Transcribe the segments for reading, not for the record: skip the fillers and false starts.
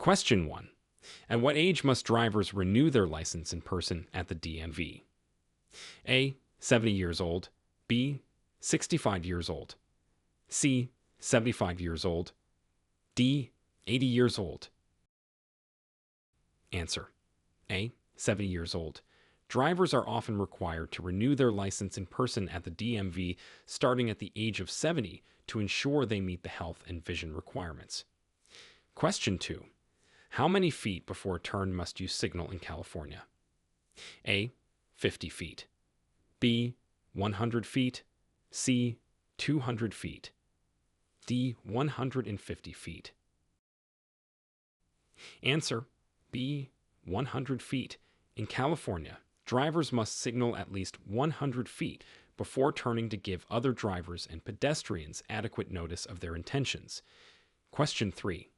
Question 1. At what age must drivers renew their license in person at the DMV? A. 70 years old. B. 65 years old. C. 75 years old. D. 80 years old. Answer. A. 70 years old. Drivers are often required to renew their license in person at the DMV starting at the age of 70 to ensure they meet the health and vision requirements. Question 2. How many feet before a turn must you signal in California? A. 50 feet. B. 100 feet. C. 200 feet. D. 150 feet. Answer. B. 100 feet. In California, drivers must signal at least 100 feet before turning to give other drivers and pedestrians adequate notice of their intentions. Question 3.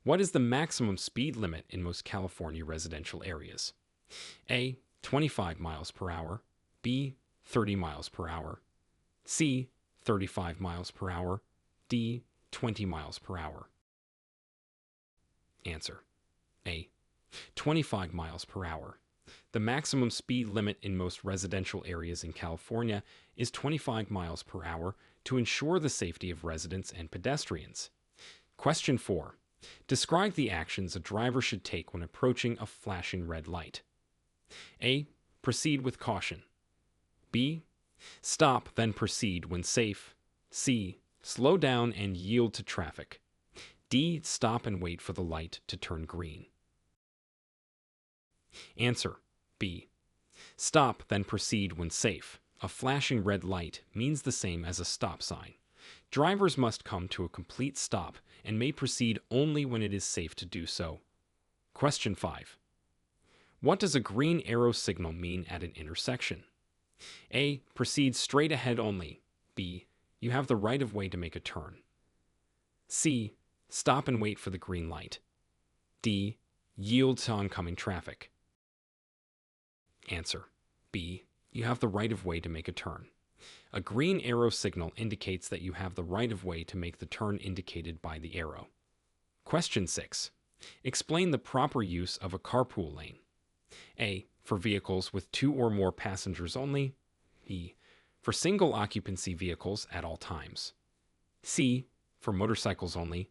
What is the maximum speed limit in most California residential areas? A. 25 miles per hour. B. 30 miles per hour. C. 35 miles per hour. D. 20 miles per hour. Answer. A. 25 miles per hour. The maximum speed limit in most residential areas in California is 25 miles per hour to ensure the safety of residents and pedestrians. Question 4. Describe the actions a driver should take when approaching a flashing red light. A. Proceed with caution. B. Stop, then proceed when safe. C. Slow down and yield to traffic. D. Stop and wait for the light to turn green. Answer. B. Stop, then proceed when safe. A flashing red light means the same as a stop sign. Drivers must come to a complete stop and may proceed only when it is safe to do so. Question 5. What does a green arrow signal mean at an intersection? A. Proceed straight ahead only. B. You have the right of way to make a turn. C. Stop and wait for the green light. D. Yield to oncoming traffic. Answer. B. You have the right of way to make a turn. A green arrow signal indicates that you have the right of way to make the turn indicated by the arrow. Question 6. Explain the proper use of a carpool lane. A. For vehicles with 2 or more passengers only. B. For single occupancy vehicles at all times. C. For motorcycles only.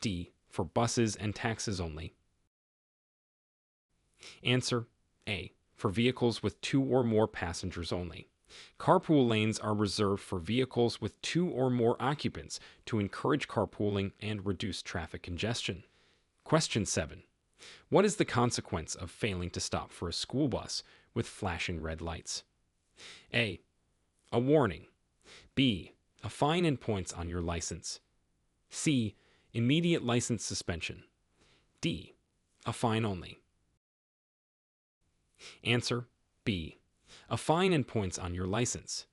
D. For buses and taxis only. Answer. A. For vehicles with 2 or more passengers only. Carpool lanes are reserved for vehicles with 2 or more occupants to encourage carpooling and reduce traffic congestion. Question 7. What is the consequence of failing to stop for a school bus with flashing red lights? A. A warning. B. A fine and points on your license. C. Immediate license suspension. D. A fine only. Answer. B. A fine and points on your license.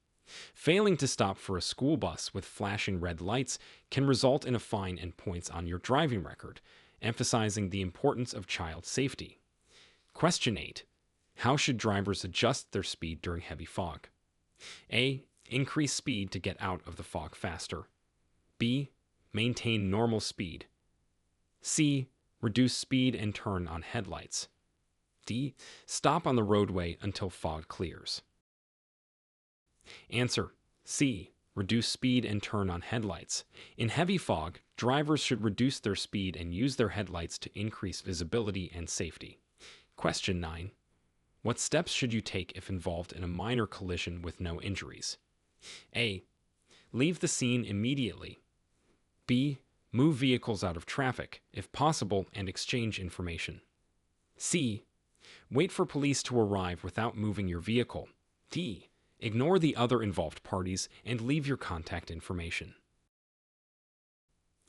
Failing to stop for a school bus with flashing red lights can result in a fine and points on your driving record, emphasizing the importance of child safety. Question 8. How should drivers adjust their speed during heavy fog? A. Increase speed to get out of the fog faster. B. Maintain normal speed. C. Reduce speed and turn on headlights. D. Stop on the roadway until fog clears. Answer. C. Reduce speed and turn on headlights. In heavy fog, drivers should reduce their speed and use their headlights to increase visibility and safety. Question 9. What steps should you take if involved in a minor collision with no injuries? A. Leave the scene immediately. B. Move vehicles out of traffic, if possible, and exchange information. C. Wait for police to arrive without moving your vehicle. D. Ignore the other involved parties and leave your contact information.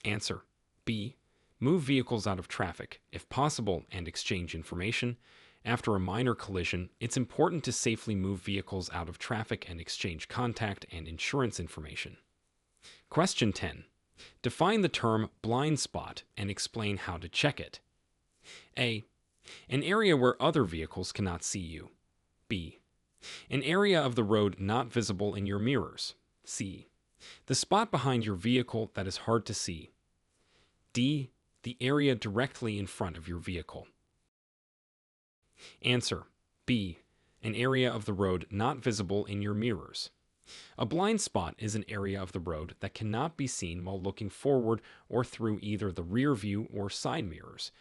Answer. B. Move vehicles out of traffic, if possible, and exchange information. After a minor collision, it's important to safely move vehicles out of traffic and exchange contact and insurance information. Question 10. Define the term blind spot and explain how to check it. A. An area where other vehicles cannot see you. B. An area of the road not visible in your mirrors. C. The spot behind your vehicle that is hard to see. D. The area directly in front of your vehicle. Answer: B. An area of the road not visible in your mirrors. A blind spot is an area of the road that cannot be seen while looking forward or through either the rear view or side mirrors.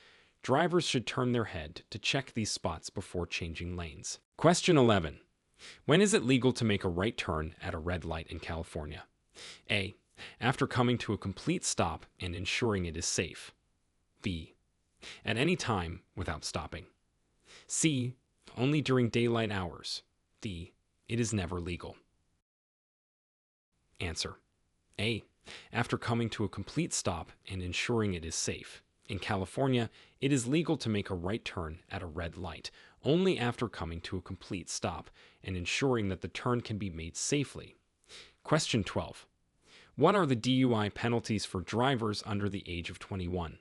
Drivers should turn their head to check these spots before changing lanes. Question 11. When is it legal to make a right turn at a red light in California? A. After coming to a complete stop and ensuring it is safe. B. At any time without stopping. C. Only during daylight hours. D. It is never legal. Answer: A. After coming to a complete stop and ensuring it is safe. In California, it is legal to make a right turn at a red light only after coming to a complete stop and ensuring that the turn can be made safely. Question 12. What are the DUI penalties for drivers under the age of 21?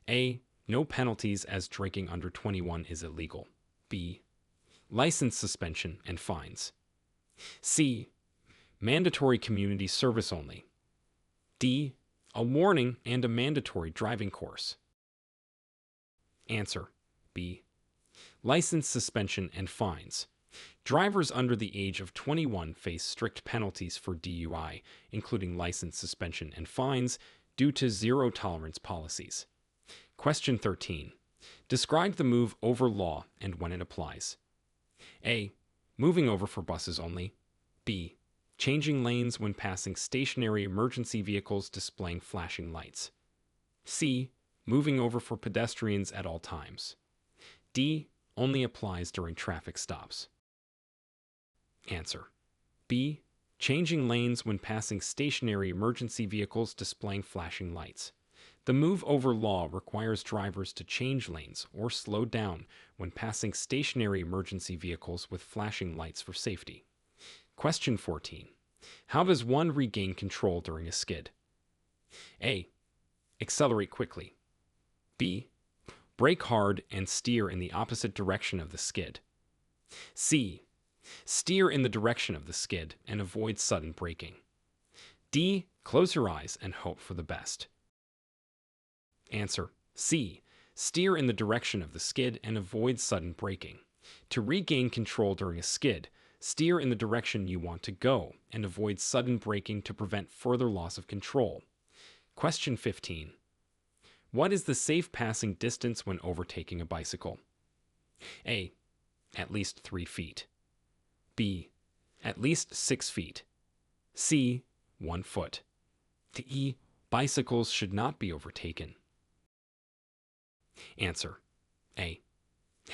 A. No penalties as drinking under 21 is illegal. B. License suspension and fines. C. Mandatory community service only. D. A warning and a mandatory driving course. Answer: B. License suspension and fines. Drivers under the age of 21 face strict penalties for DUI, including license suspension and fines, due to zero-tolerance policies. Question 13. Describe the move over law and when it applies. A. Moving over for buses only. B. Changing lanes when passing stationary emergency vehicles displaying flashing lights. C. Moving over for pedestrians at all times. D. Only applies during traffic stops. Answer: B. Changing lanes when passing stationary emergency vehicles displaying flashing lights. The move over law requires drivers to change lanes or slow down when passing stationary emergency vehicles with flashing lights for safety. Question 14. How does one regain control during a skid? A. Accelerate quickly. B. Brake hard and steer in the opposite direction of the skid. C. Steer in the direction of the skid and avoid sudden braking. D. Close your eyes and hope for the best. Answer: C. Steer in the direction of the skid and avoid sudden braking. To regain control during a skid, steer in the direction you want to go and avoid sudden braking to prevent further loss of control. Question 15. What is the safe passing distance when overtaking a bicycle? A. At least 3 feet. B. At least 6 feet. C. 1 foot. D. Bicycles should not be overtaken. Answer: A.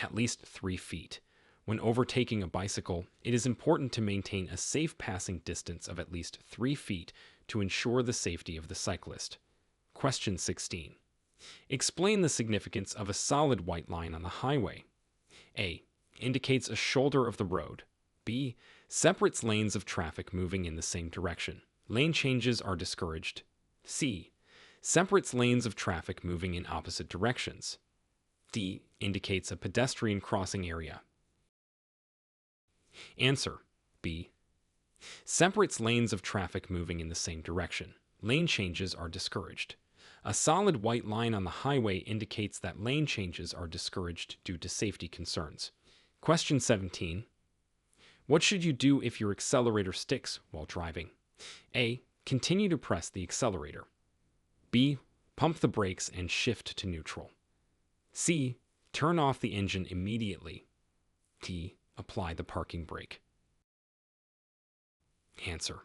At least 3 feet. When overtaking a bicycle, it is important to maintain a safe passing distance of at least 3 feet to ensure the safety of the cyclist. Question 16. Explain the significance of a solid white line on the highway. A. Indicates a shoulder of the road. B. Separates lanes of traffic moving in the same direction. Lane changes are discouraged. C. Separates lanes of traffic moving in opposite directions. D. Indicates a pedestrian crossing area. Answer: B. Separates lanes of traffic moving in the same direction. Lane changes are discouraged. A solid white line on the highway indicates that lane changes are discouraged due to safety concerns. Question 17. What should you do if your accelerator sticks while driving? A. Continue to press the accelerator. B. Pump the brakes and shift to neutral. C. Turn off the engine immediately. D. Apply the parking brake. Answer: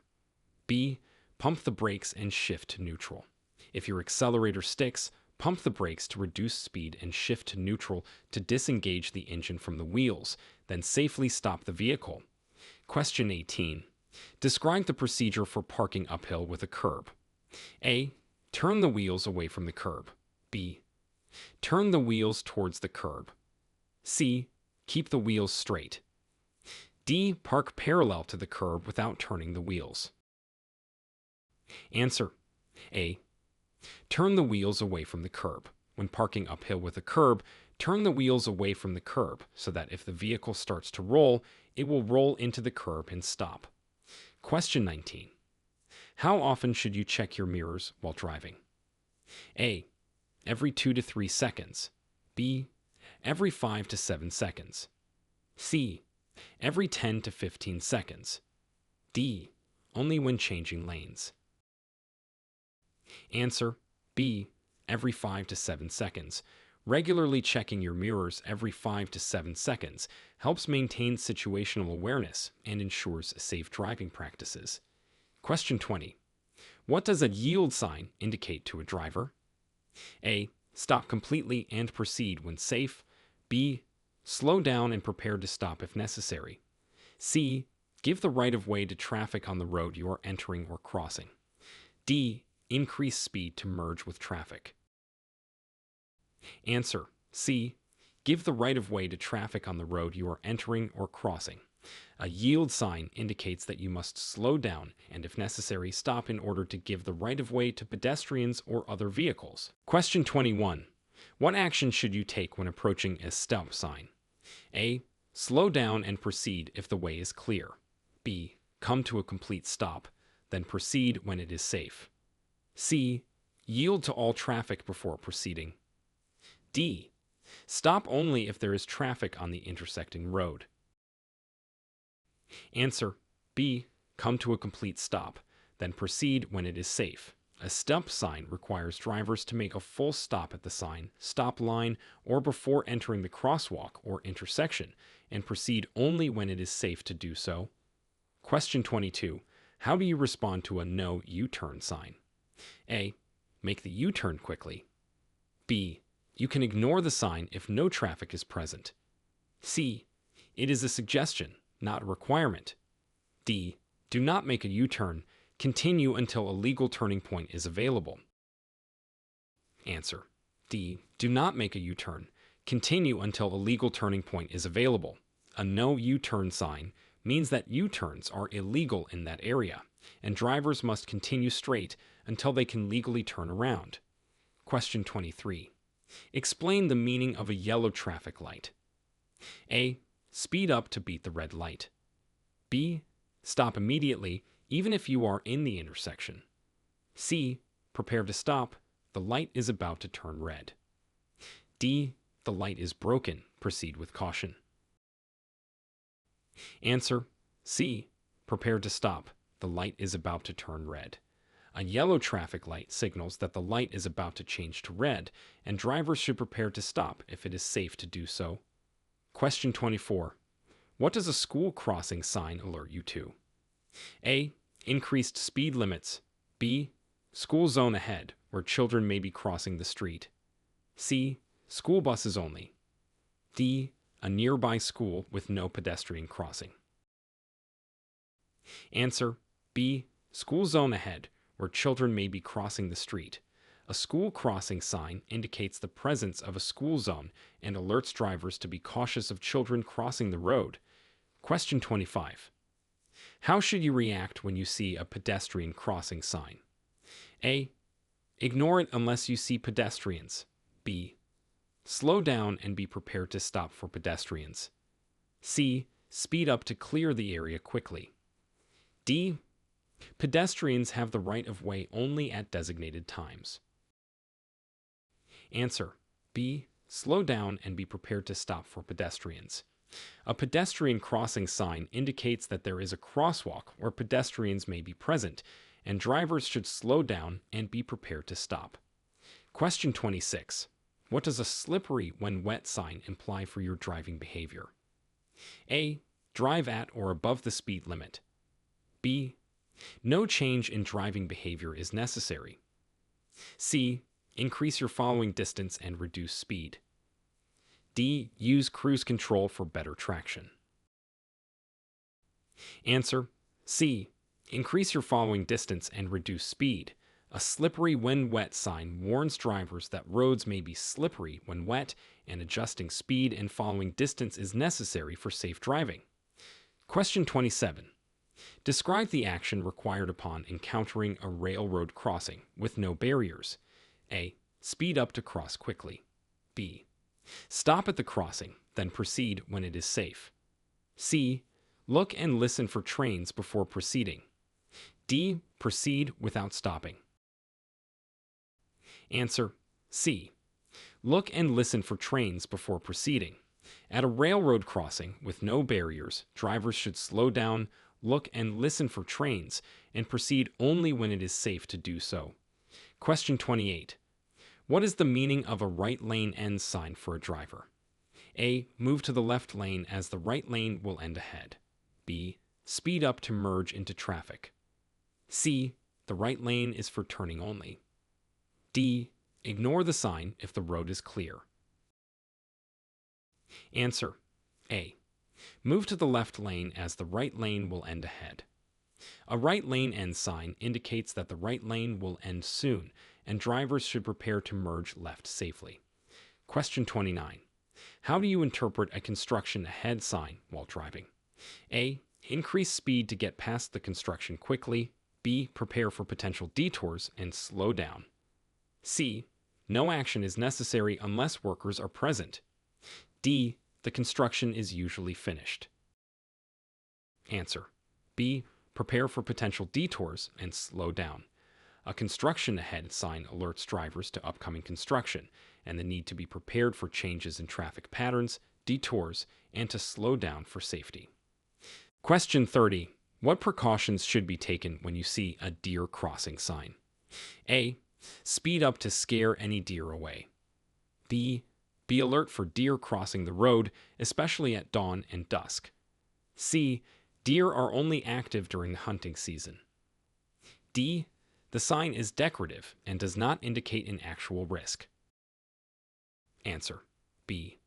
B. Pump the brakes and shift to neutral. If your accelerator sticks, pump the brakes to reduce speed and shift to neutral to disengage the engine from the wheels, then safely stop the vehicle. Question 18. Describe the procedure for parking uphill with a curb. A. Turn the wheels away from the curb. B. Turn the wheels towards the curb. C. Keep the wheels straight. D. Park parallel to the curb without turning the wheels. Answer: A. Turn the wheels away from the curb. When parking uphill with a curb, turn the wheels away from the curb so that if the vehicle starts to roll, it will roll into the curb and stop. Question 19. How often should you check your mirrors while driving? A. every 2 to 3 seconds. B. Every 5 to 7 seconds. C. Every 10 to 15 seconds. D. Only when changing lanes. Answer B. Every 5 to 7 seconds. Regularly checking your mirrors every 5 to 7 seconds helps maintain situational awareness and ensures safe driving practices. Question 20. What does a yield sign indicate to a driver? A. Stop completely and proceed when safe. B. Slow down and prepare to stop if necessary. C. Give the right of way to traffic on the road you are entering or crossing. D. Increase speed to merge with traffic. Answer C. Give the right of way to traffic on the road you are entering or crossing. A yield sign indicates that you must slow down and, if necessary, stop in order to give the right of way to pedestrians or other vehicles. Question 21. What action should you take when approaching a stop sign? A. Slow down and proceed if the way is clear. B. Come to a complete stop, then proceed when it is safe. C. Yield to all traffic before proceeding. D. Stop only if there is traffic on the intersecting road. Answer B. Come to a complete stop, then proceed when it is safe. A stop sign requires drivers to make a full stop at the sign, stop line, or before entering the crosswalk or intersection, and proceed only when it is safe to do so. Question 22. How do you respond to a no U-turn sign? A. Make the U-turn quickly. B. You can ignore the sign if no traffic is present. C. It is a suggestion, not a requirement. D. Do not make a U-turn. Continue until a legal turning point is available. Answer. D. Do not make a U-turn. Continue until a legal turning point is available. A no U-turn sign means that U-turns are illegal in that area, and drivers must continue straight until they can legally turn around. Question 23. Explain the meaning of a yellow traffic light. A. Speed up to beat the red light. B. Stop immediately, even if you are in the intersection. C. Prepare to stop. The light is about to turn red. D. The light is broken. Proceed with caution. Answer C. Prepare to stop. The light is about to turn red. A yellow traffic light signals that the light is about to change to red, and drivers should prepare to stop if it is safe to do so. Question 24. What does a school crossing sign alert you to? A. Increased speed limits. B. School zone ahead, where children may be crossing the street. C. School buses only. D. A nearby school with no pedestrian crossing. Answer B. School zone ahead, where children may be crossing the street. A school crossing sign indicates the presence of a school zone and alerts drivers to be cautious of children crossing the road. Question 25. How should you react when you see a pedestrian crossing sign? A. Ignore it unless you see pedestrians. B. Slow down and be prepared to stop for pedestrians. C. Speed up to clear the area quickly. D. Pedestrians have the right of way only at designated times. Answer B. Slow down and be prepared to stop for pedestrians. A pedestrian crossing sign indicates that there is a crosswalk where pedestrians may be present, and drivers should slow down and be prepared to stop. Question 26. What does a slippery when wet sign imply for your driving behavior? A. Drive at or above the speed limit. B. No change in driving behavior is necessary. C. Increase your following distance and reduce speed. D. Use cruise control for better traction. Answer C. Increase your following distance and reduce speed. A slippery when wet sign warns drivers that roads may be slippery when wet, and adjusting speed and following distance is necessary for safe driving. Question 27. Describe the action required upon encountering a railroad crossing with no barriers. A. Speed up to cross quickly. B. Stop at the crossing, then proceed when it is safe. C. Look and listen for trains before proceeding. D. Proceed without stopping. Answer C. Look and listen for trains before proceeding. At a railroad crossing with no barriers, drivers should slow down, look and listen for trains, and proceed only when it is safe to do so. Question 28. What is the meaning of a right lane ends sign for a driver? A. Move to the left lane as the right lane will end ahead. B. Speed up to merge into traffic. C. The right lane is for turning only. D. Ignore the sign if the road is clear. Answer: A. Move to the left lane as the right lane will end ahead. A right lane end sign indicates that the right lane will end soon, and drivers should prepare to merge left safely. Question 29. How do you interpret a construction ahead sign while driving? A. Increase speed to get past the construction quickly. B. Prepare for potential detours and slow down. C. No action is necessary unless workers are present. D. The construction is usually finished. Answer: B. Prepare for potential detours and slow down. A construction ahead sign alerts drivers to upcoming construction and the need to be prepared for changes in traffic patterns, detours, and to slow down for safety. Question 30. What precautions should be taken when you see a deer crossing sign? A. Speed up to scare any deer away. B. Be alert for deer crossing the road, especially at dawn and dusk. C. Deer are only active during the hunting season. D. The sign is decorative and does not indicate an actual risk. Answer: B.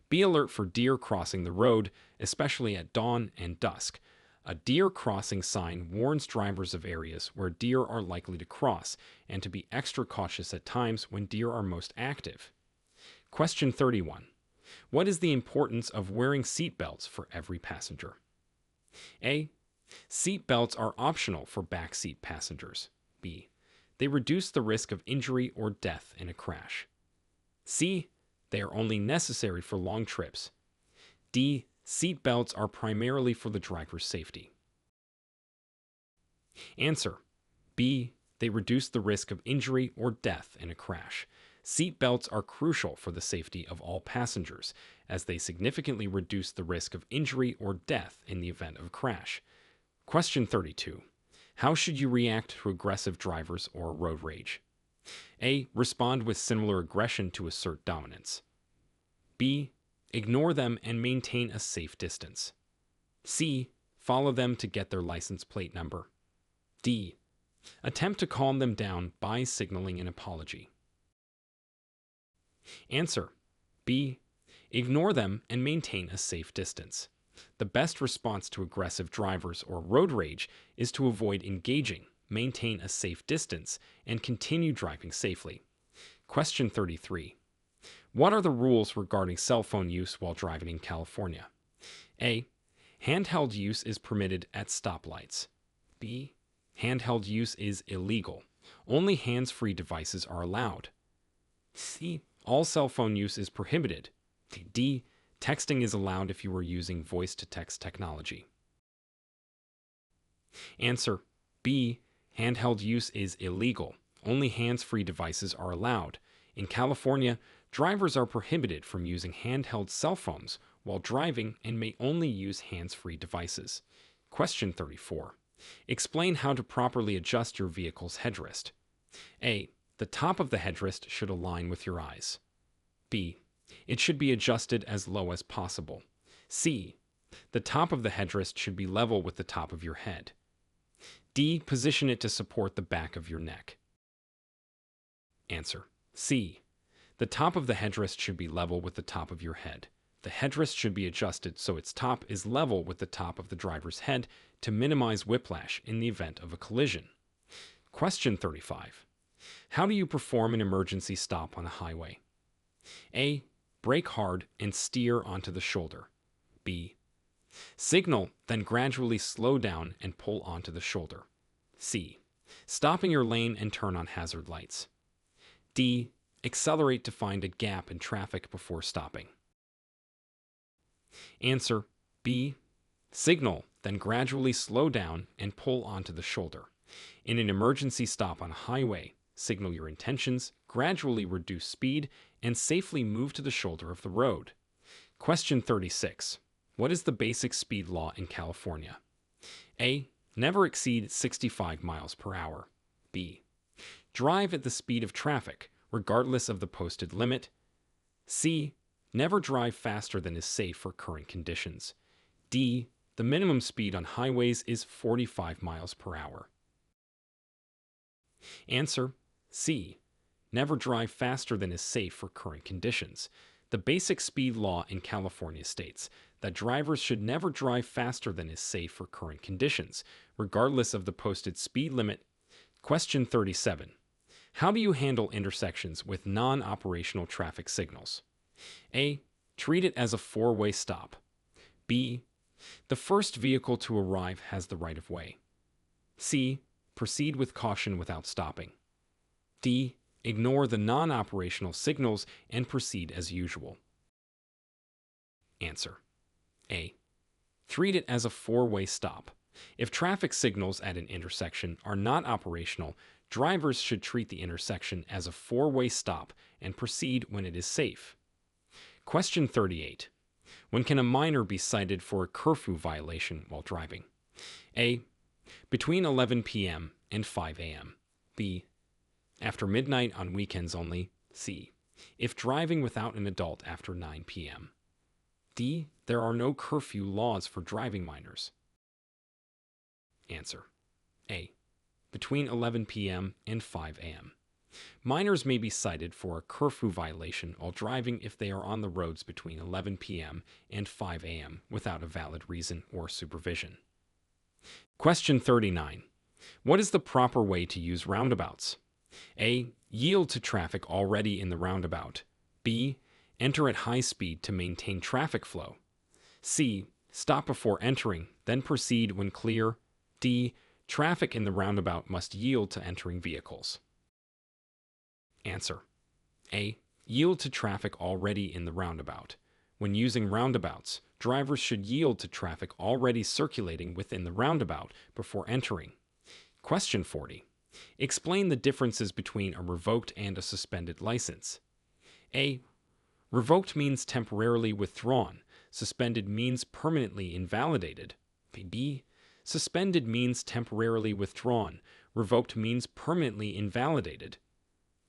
Be alert for deer crossing the road, especially at dawn and dusk. A deer crossing sign warns drivers of areas where deer are likely to cross and to be extra cautious at times when deer are most active. Question 31. What is the importance of wearing seat belts for every passenger? A. Seat belts are optional for backseat passengers. B. They reduce the risk of injury or death in a crash. C. They are only necessary for long trips. D. Seat belts are primarily for the driver's safety. Answer: B. They reduce the risk of injury or death in a crash. Seat belts are crucial for the safety of all passengers, as they significantly reduce the risk of injury or death in the event of a crash. Question 32. How should you react to aggressive drivers or road rage? A. Respond with similar aggression to assert dominance. B. Ignore them and maintain a safe distance. C. Follow them to get their license plate number. D. Attempt to calm them down by signaling an apology. Answer: B. Ignore them and maintain a safe distance. The best response to aggressive drivers or road rage is to avoid engaging, maintain a safe distance, and continue driving safely. Question 33. What are the rules regarding cell phone use while driving in California? A. Handheld use is permitted at stoplights. B. Handheld use is illegal. Only hands-free devices are allowed. C. All cell phone use is prohibited. D. Texting is allowed if you are using voice-to-text technology. Answer: B. Handheld use is illegal. Only hands-free devices are allowed. In California, drivers are prohibited from using handheld cell phones while driving and may only use hands-free devices. Question 34. Explain how to properly adjust your vehicle's headrest. A. The top of the headrest should align with your eyes. B. It should be adjusted as low as possible. C. The top of the headrest should be level with the top of your head. D. Position it to support the back of your neck. Answer: C. The top of the headrest should be level with the top of your head. The headrest should be adjusted so its top is level with the top of the driver's head to minimize whiplash in the event of a collision. Question 35. How do you perform an emergency stop on a highway? A. Brake hard and steer onto the shoulder. B. Signal, then gradually slow down and pull onto the shoulder. C. Stop in your lane and turn on hazard lights. D. Accelerate to find a gap in traffic before stopping. Answer: B. Signal, then gradually slow down and pull onto the shoulder. In an emergency stop on a highway, Signal your intentions, gradually reduce speed, and safely move to the shoulder of the road. Question 36. What is the basic speed law in California? A. Never exceed 65 miles per hour. B. Drive at the speed of traffic, regardless of the posted limit. C. Never drive faster than is safe for current conditions. D. The minimum speed on highways is 45 miles per hour. Answer: C. Never drive faster than is safe for current conditions. The basic speed law in California states that drivers should never drive faster than is safe for current conditions, regardless of the posted speed limit. Question 37. How do you handle intersections with non-operational traffic signals? A. Treat it as a four-way stop. B. The first vehicle to arrive has the right of way. C. Proceed with caution without stopping. D. Ignore the non-operational signals and proceed as usual. Answer: A. Treat it as a four-way stop. If traffic signals at an intersection are not operational, drivers should treat the intersection as a four-way stop and proceed when it is safe. Question 38. When can a minor be cited for a curfew violation while driving? A. Between 11 p.m. and 5 a.m. B. After midnight on weekends only. C. If driving without an adult after 9 p.m. D. There are no curfew laws for driving minors. Answer: A. Between 11 p.m. and 5 a.m. Minors may be cited for a curfew violation while driving if they are on the roads between 11 p.m. and 5 a.m. without a valid reason or supervision. Question 39. What is the proper way to use roundabouts? A. Yield to traffic already in the roundabout. B. Enter at high speed to maintain traffic flow. C. Stop before entering, then proceed when clear. D. Traffic in the roundabout must yield to entering vehicles. Answer: A. Yield to traffic already in the roundabout. When using roundabouts, drivers should yield to traffic already circulating within the roundabout before entering. Question 40. Explain the differences between a revoked and a suspended license. A. Revoked means temporarily withdrawn. Suspended means permanently invalidated. B. Suspended means temporarily withdrawn. Revoked means permanently invalidated.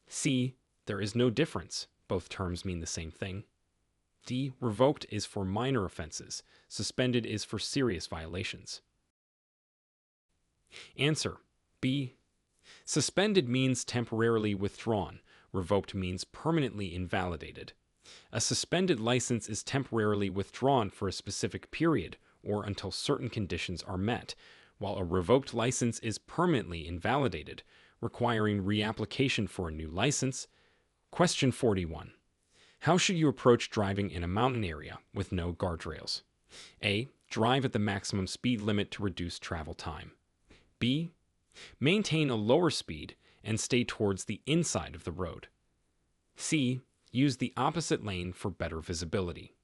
C. There is no difference. Both terms mean the same thing. D. Revoked is for minor offenses. Suspended is for serious violations. Answer: B. Suspended means temporarily withdrawn. Revoked means permanently invalidated. A suspended license is temporarily withdrawn for a specific period or until certain conditions are met, while a revoked license is permanently invalidated, requiring reapplication for a new license. Question 41. How should you approach driving in a mountain area with no guardrails? A. Drive at the maximum speed limit to reduce travel time. B. Maintain a lower speed and stay towards the inside of the road. C. Use the opposite lane for better visibility.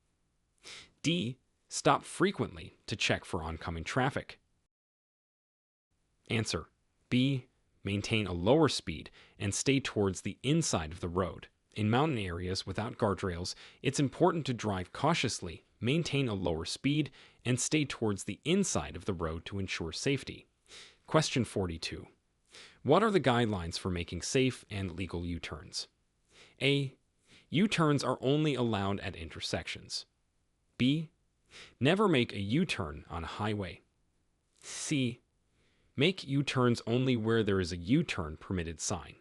D. Stop frequently to check for oncoming traffic. Answer: B. Maintain a lower speed and stay towards the inside of the road. In mountain areas without guardrails, it's important to drive cautiously, maintain a lower speed, and stay towards the inside of the road to ensure safety. Question 42. What are the guidelines for making safe and legal U-turns? A. U-turns are only allowed at intersections. B. Never make a U-turn on a highway. C. Make U-turns only where there is a U-turn permitted sign.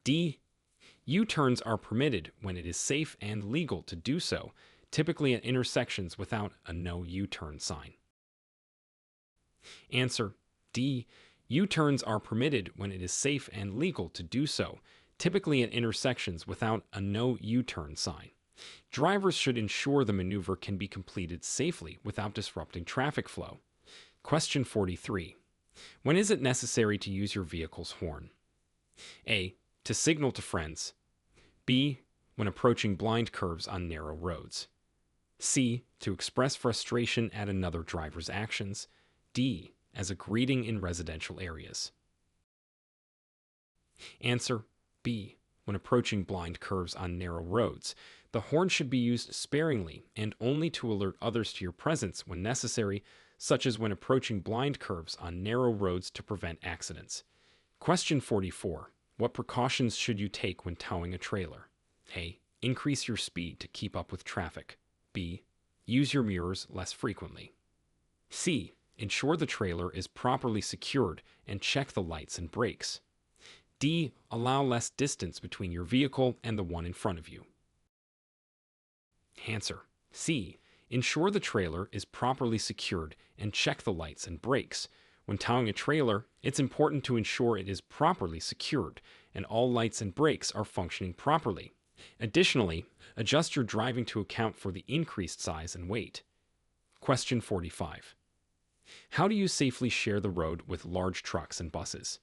D. U-turns are permitted when it is safe and legal to do so, typically at intersections without a no U-turn sign. Answer: D. U-turns are permitted when it is safe and legal to do so, typically at intersections without a no U-turn sign. Drivers should ensure the maneuver can be completed safely without disrupting traffic flow. Question 43. When is it necessary to use your vehicle's horn? A. To signal to friends. B. When approaching blind curves on narrow roads. C. To express frustration at another driver's actions. D. As a greeting in residential areas. Answer B. When approaching blind curves on narrow roads, the horn should be used sparingly and only to alert others to your presence when necessary, such as when approaching blind curves on narrow roads to prevent accidents. Question 44. What precautions should you take when towing a trailer? A. Increase your speed to keep up with traffic. B. Use your mirrors less frequently. C. Ensure the trailer is properly secured and check the lights and brakes. D. Allow less distance between your vehicle and the one in front of you. Answer. C. Ensure the trailer is properly secured and check the lights and brakes. When towing a trailer, it's important to ensure it is properly secured and all lights and brakes are functioning properly. Additionally, adjust your driving to account for the increased size and weight. Question 45. How do you safely share the road with large trucks and buses?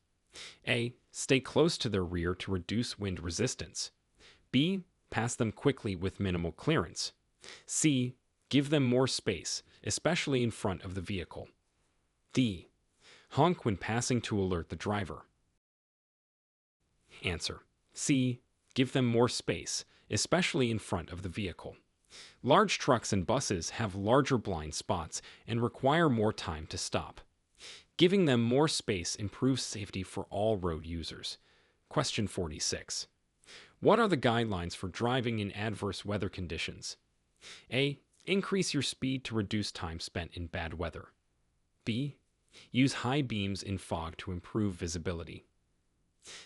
A. Stay close to their rear to reduce wind resistance. B. Pass them quickly with minimal clearance. C. Give them more space, especially in front of the vehicle. D. Honk when passing to alert the driver. Answer. C. Give them more space, especially in front of the vehicle. Large trucks and buses have larger blind spots and require more time to stop. Giving them more space improves safety for all road users. Question 46. What are the guidelines for driving in adverse weather conditions? A. Increase your speed to reduce time spent in bad weather. B. Use high beams in fog to improve visibility.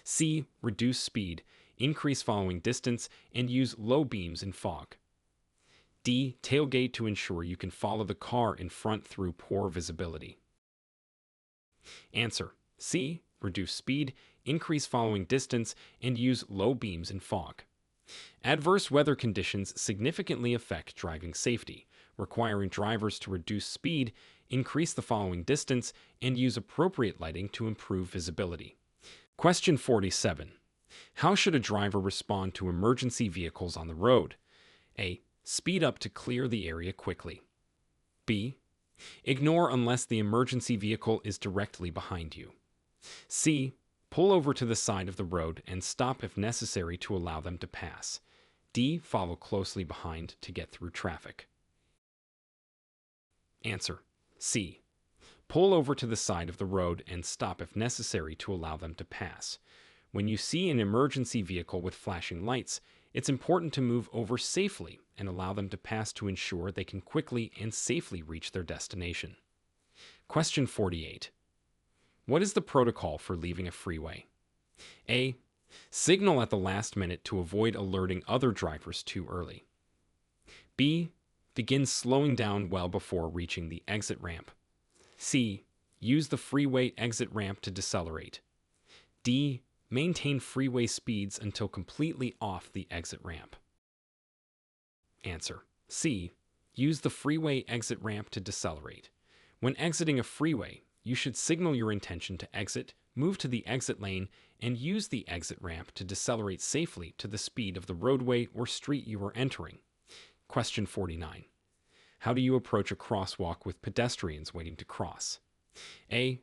C. Reduce speed, increase following distance, and use low beams in fog. D. Tailgate to ensure you can follow the car in front through poor visibility. Answer. C. Reduce speed, increase following distance, and use low beams in fog. Adverse weather conditions significantly affect driving safety, requiring drivers to reduce speed, increase the following distance, and use appropriate lighting to improve visibility. Question 47. How should a driver respond to emergency vehicles on the road? A. Speed up to clear the area quickly. B. Ignore unless the emergency vehicle is directly behind you. C. Pull over to the side of the road and stop if necessary to allow them to pass. D. Follow closely behind to get through traffic. Answer. C. Pull over to the side of the road and stop if necessary to allow them to pass. When you see an emergency vehicle with flashing lights, it's important to move over safely and allow them to pass to ensure they can quickly and safely reach their destination. Question 48. What is the protocol for leaving a freeway? A. Signal at the last minute to avoid alerting other drivers too early. B. Begin slowing down well before reaching the exit ramp. C. Use the freeway exit ramp to decelerate. D. Maintain freeway speeds until completely off the exit ramp. Answer. C. Use the freeway exit ramp to decelerate. When exiting a freeway, you should signal your intention to exit, move to the exit lane, and use the exit ramp to decelerate safely to the speed of the roadway or street you are entering. Question 49. How do you approach a crosswalk with pedestrians waiting to cross? A.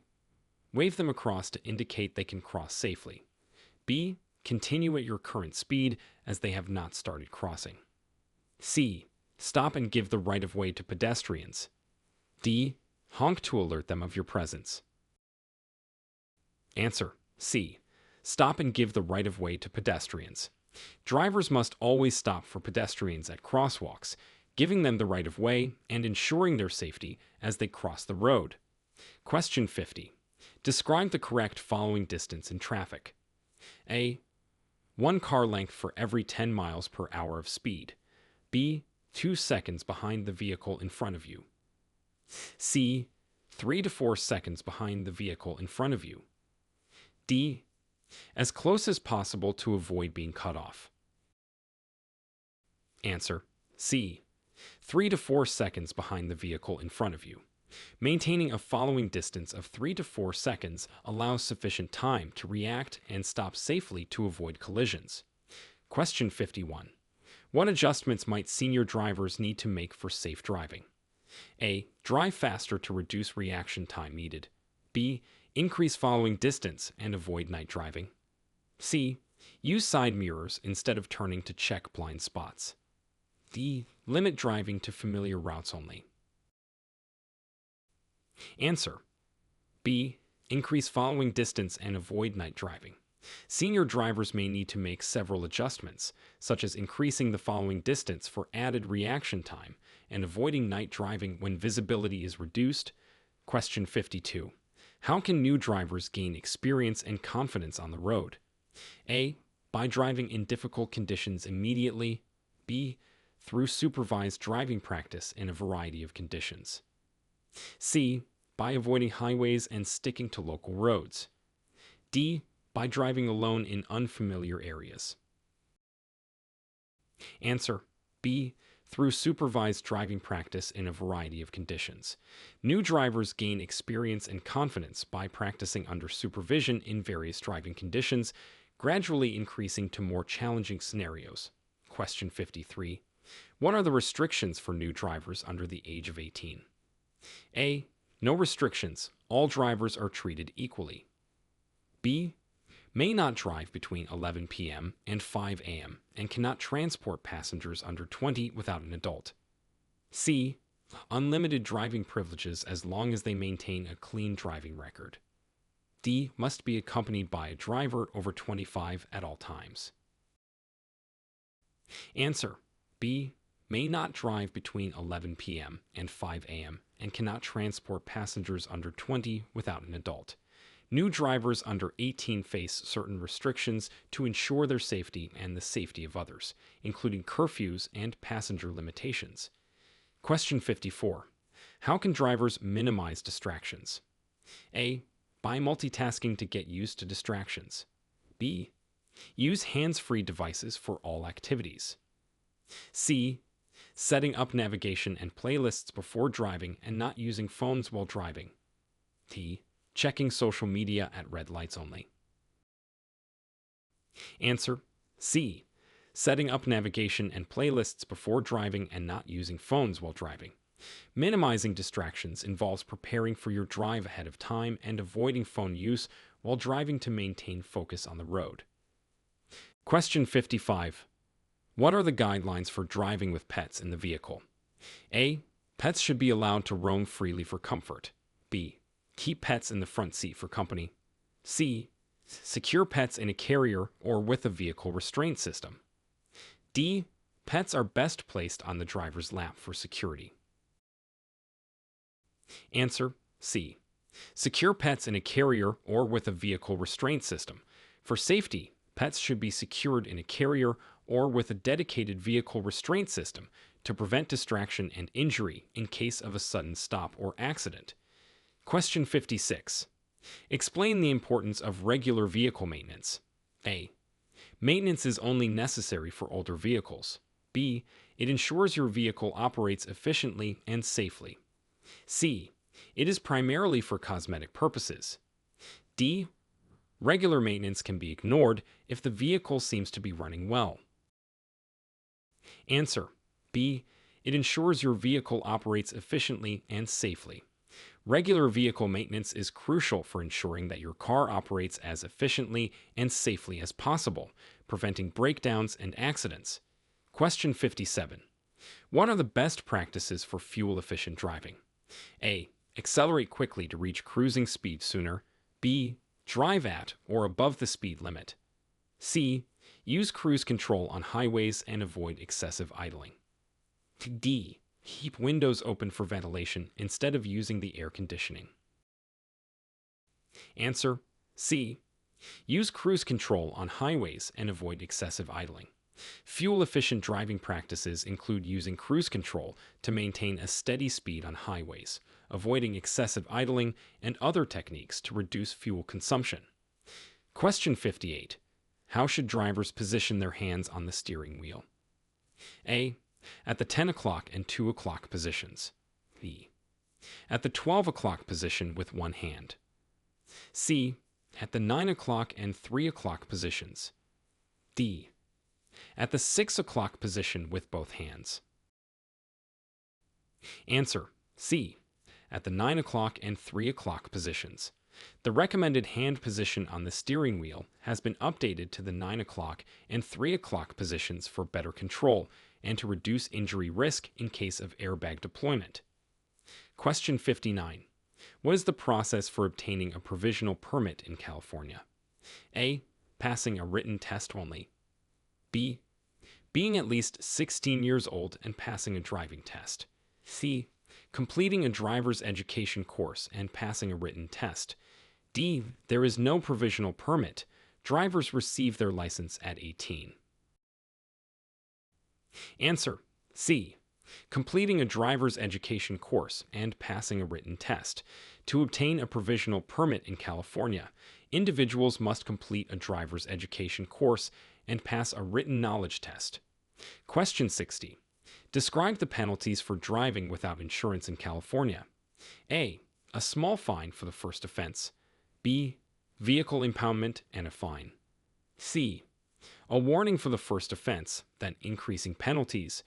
Wave them across to indicate they can cross safely. B. Continue at your current speed as they have not started crossing. C. Stop and give the right-of-way to pedestrians. D. Honk to alert them of your presence. Answer. C. Stop and give the right-of-way to pedestrians. Drivers must always stop for pedestrians at crosswalks, giving them the right-of-way and ensuring their safety as they cross the road. Question 50. Describe the correct following distance in traffic. A. 1 car length for every 10 miles per hour of speed. B. 2 seconds behind the vehicle in front of you. C. 3 to 4 seconds behind the vehicle in front of you. D. As close as possible to avoid being cut off. Answer. C. 3 to 4 seconds behind the vehicle in front of you. Maintaining a following distance of 3 to 4 seconds allows sufficient time to react and stop safely to avoid collisions. Question 51. What adjustments might senior drivers need to make for safe driving? A. Drive faster to reduce reaction time needed. B. Increase following distance and avoid night driving. C. Use side mirrors instead of turning to check blind spots. D. Limit driving to familiar routes only. Answer. B. Increase following distance and avoid night driving. Senior drivers may need to make several adjustments, such as increasing the following distance for added reaction time and avoiding night driving when visibility is reduced. Question 52. How can new drivers gain experience and confidence on the road? A. By driving in difficult conditions immediately. B. Through supervised driving practice in a variety of conditions. C. By avoiding highways and sticking to local roads. D. By driving alone in unfamiliar areas. Answer. B. Through supervised driving practice in a variety of conditions. New drivers gain experience and confidence by practicing under supervision in various driving conditions, gradually increasing to more challenging scenarios. Question 53. What are the restrictions for new drivers under the age of 18? A. No restrictions. All drivers are treated equally. B. May not drive between 11 p.m. and 5 a.m. and cannot transport passengers under 20 without an adult. C. Unlimited driving privileges as long as they maintain a clean driving record. D. Must be accompanied by a driver over 25 at all times. Answer. B. May not drive between 11 p.m. and 5 a.m. and cannot transport passengers under 20 without an adult. New drivers under 18 face certain restrictions to ensure their safety and the safety of others, including curfews and passenger limitations. Question 54. How can drivers minimize distractions? A. By multitasking to get used to distractions. B. Use hands-free devices for all activities. C. Setting up navigation and playlists before driving and not using phones while driving. D. Checking social media at red lights only. Answer. C. Setting up navigation and playlists before driving and not using phones while driving. Minimizing distractions involves preparing for your drive ahead of time and avoiding phone use while driving to maintain focus on the road. Question 55. What are the guidelines for driving with pets in the vehicle? A. Pets should be allowed to roam freely for comfort. B. Keep pets in the front seat for company. C. Secure pets in a carrier or with a vehicle restraint system. D. Pets are best placed on the driver's lap for security. Answer. C. Secure pets in a carrier or with a vehicle restraint system. For safety, pets should be secured in a carrier or with a dedicated vehicle restraint system to prevent distraction and injury in case of a sudden stop or accident. Question 56. Explain the importance of regular vehicle maintenance. A. Maintenance is only necessary for older vehicles. B. It ensures your vehicle operates efficiently and safely. C. It is primarily for cosmetic purposes. D. Regular maintenance can be ignored if the vehicle seems to be running well. Answer. B. It ensures your vehicle operates efficiently and safely. Regular vehicle maintenance is crucial for ensuring that your car operates as efficiently and safely as possible, preventing breakdowns and accidents. Question 57. What are the best practices for fuel-efficient driving? A. Accelerate quickly to reach cruising speed sooner. B. Drive at or above the speed limit. C. Use cruise control on highways and avoid excessive idling. D. Keep windows open for ventilation instead of using the air conditioning. Answer. C. Use cruise control on highways and avoid excessive idling. Fuel-efficient driving practices include using cruise control to maintain a steady speed on highways, avoiding excessive idling, and other techniques to reduce fuel consumption. Question 58. How should drivers position their hands on the steering wheel? A. At the 10 o'clock and 2 o'clock positions. B. At the 12 o'clock position with one hand. C. At the 9 o'clock and 3 o'clock positions. D. At the 6 o'clock position with both hands. Answer. C. At the 9 o'clock and 3 o'clock positions. The recommended hand position on the steering wheel has been updated to the 9 o'clock and 3 o'clock positions for better control and to reduce injury risk in case of airbag deployment. Question 59. What is the process for obtaining a provisional permit in California? A. Passing a written test only. B. Being at least 16 years old and passing a driving test. C. Completing a driver's education course and passing a written test. D. There is no provisional permit. Drivers receive their license at 18. Answer. C. Completing a driver's education course and passing a written test. To obtain a provisional permit in California, individuals must complete a driver's education course and pass a written knowledge test. Question 60. Describe the penalties for driving without insurance in California. A. A small fine for the first offense. B. Vehicle impoundment and a fine. C. A warning for the first offense, then increasing penalties.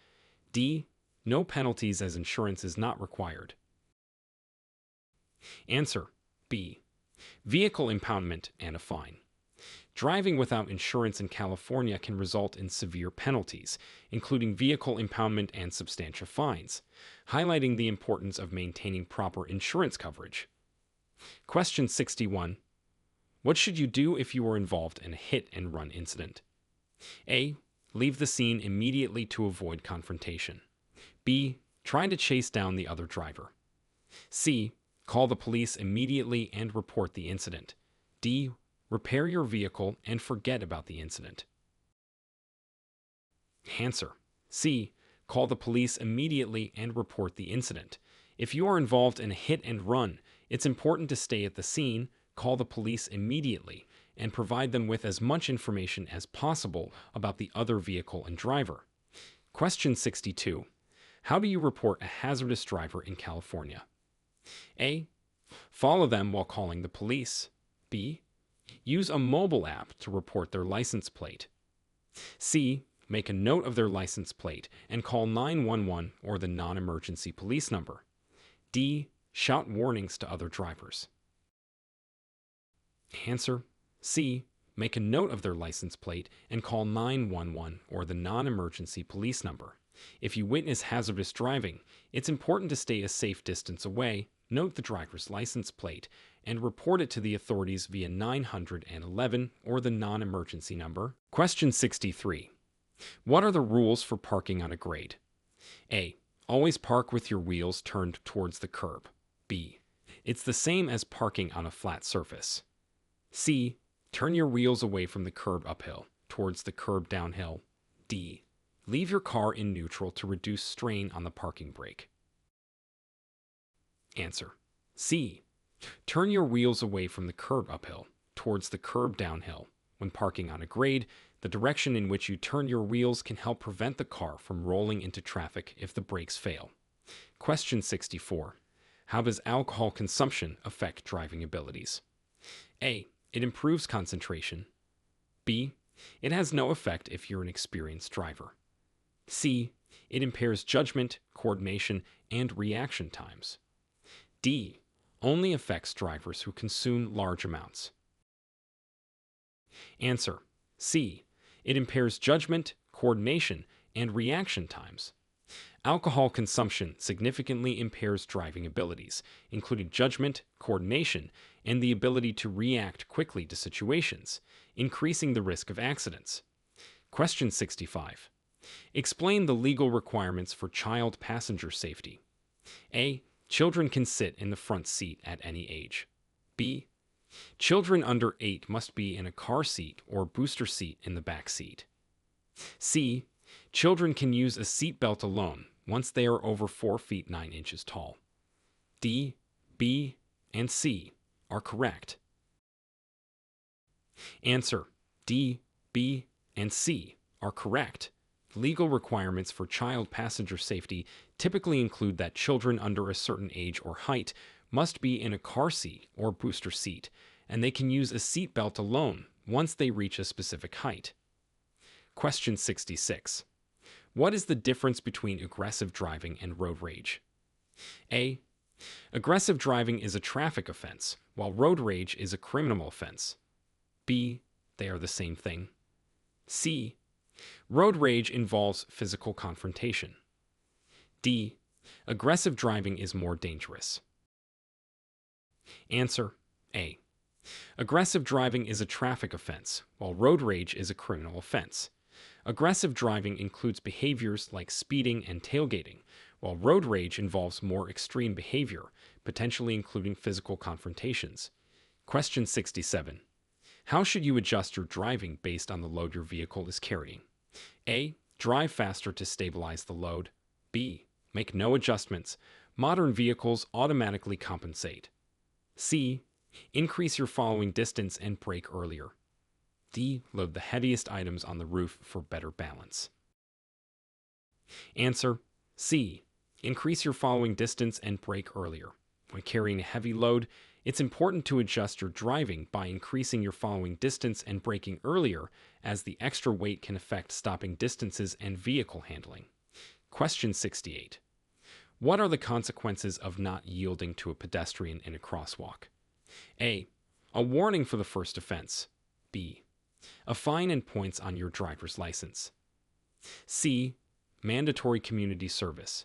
D. No penalties as insurance is not required. Answer. B. Vehicle impoundment and a fine. Driving without insurance in California can result in severe penalties, including vehicle impoundment and substantial fines, highlighting the importance of maintaining proper insurance coverage. Question 61. What should you do if you are involved in a hit-and-run incident? A. Leave the scene immediately to avoid confrontation. B. Try to chase down the other driver. C. Call the police immediately and report the incident. D. Repair your vehicle and forget about the incident. Answer. C. Call the police immediately and report the incident. If you are involved in a hit and run, it's important to stay at the scene, call the police immediately, and provide them with as much information as possible about the other vehicle and driver. Question 62. How do you report a hazardous driver in California? A. Follow them while calling the police. B. Use a mobile app to report their license plate. C. Make a note of their license plate and call 911 or the non-emergency police number. D. Shout warnings to other drivers. Answer. C. Make a note of their license plate and call 911 or the non-emergency police number. If you witness hazardous driving, it's important to stay a safe distance away, note the driver's license plate, and report it to the authorities via 911 or the non-emergency number. Question 63. What are the rules for parking on a grade? A. Always park with your wheels turned towards the curb. B. It's the same as parking on a flat surface. C. Turn your wheels away from the curb uphill, towards the curb downhill. D. Leave your car in neutral to reduce strain on the parking brake. Answer. C. Turn your wheels away from the curb uphill, towards the curb downhill. When parking on a grade, the direction in which you turn your wheels can help prevent the car from rolling into traffic if the brakes fail. Question 64. How does alcohol consumption affect driving abilities? A. It improves concentration. B. It has no effect if you're an experienced driver. C. It impairs judgment, coordination, and reaction times. D. Only affects drivers who consume large amounts. Answer. C. It impairs judgment, coordination, and reaction times. Alcohol consumption significantly impairs driving abilities, including judgment, coordination, and the ability to react quickly to situations, increasing the risk of accidents. Question 65. Explain the legal requirements for child passenger safety. A. Children can sit in the front seat at any age. B. Children under 8 must be in a car seat or booster seat in the back seat. C. Children can use a seat belt alone once they are over 4 feet 9 inches tall. D, B, and C are correct. Answer. D, B, and C are correct. Legal requirements for child passenger safety typically include that children under a certain age or height must be in a car seat or booster seat, and they can use a seat belt alone once they reach a specific height. Question 66. What is the difference between aggressive driving and road rage? A. Aggressive driving is a traffic offense, while road rage is a criminal offense. B. They are the same thing. C. Road rage involves physical confrontation. D. Aggressive driving is more dangerous. Answer A. Aggressive driving is a traffic offense, while road rage is a criminal offense. Aggressive driving includes behaviors like speeding and tailgating, while road rage involves more extreme behavior, potentially including physical confrontations. Question 67. How should you adjust your driving based on the load your vehicle is carrying? A. Drive faster to stabilize the load. B. Make no adjustments. Modern vehicles automatically compensate. C. Increase your following distance and brake earlier. D. Load the heaviest items on the roof for better balance. Answer C. Increase your following distance and brake earlier. When carrying a heavy load, it's important to adjust your driving by increasing your following distance and braking earlier, as the extra weight can affect stopping distances and vehicle handling. Question 68. What are the consequences of not yielding to a pedestrian in a crosswalk? A. A warning for the first offense. B. A fine and points on your driver's license. C. Mandatory community service.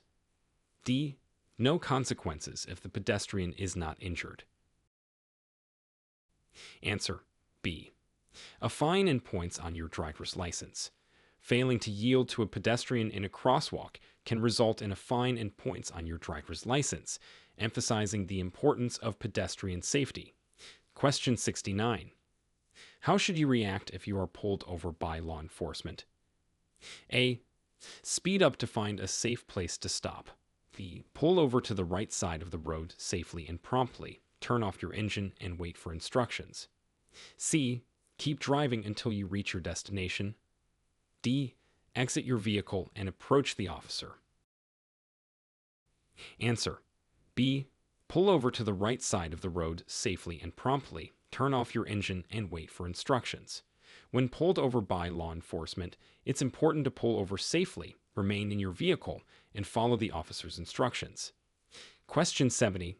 D. No consequences if the pedestrian is not injured. Answer B. A fine and points on your driver's license. Failing to yield to a pedestrian in a crosswalk can result in a fine and points on your driver's license, emphasizing the importance of pedestrian safety. Question 69. How should you react if you are pulled over by law enforcement? A. Speed up to find a safe place to stop. B. Pull over to the right side of the road safely and promptly. Turn off your engine and wait for instructions. C. Keep driving until you reach your destination. D. Exit your vehicle and approach the officer. Answer B. Pull over to the right side of the road safely and promptly. Turn off your engine and wait for instructions. When pulled over by law enforcement, it's important to pull over safely, remain in your vehicle, and follow the officer's instructions. Question 70.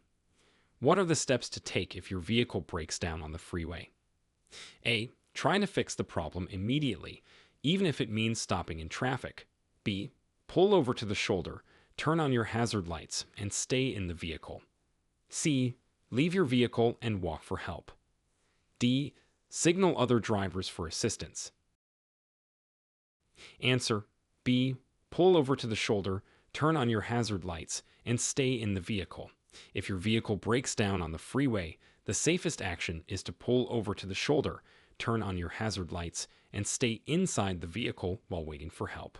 What are the steps to take if your vehicle breaks down on the freeway? A. Try to fix the problem immediately, even if it means stopping in traffic. B. Pull over to the shoulder, turn on your hazard lights, and stay in the vehicle. C. Leave your vehicle and walk for help. D. Signal other drivers for assistance. Answer B. Pull over to the shoulder, turn on your hazard lights, and stay in the vehicle. If your vehicle breaks down on the freeway, the safest action is to pull over to the shoulder, turn on your hazard lights, and stay inside the vehicle while waiting for help.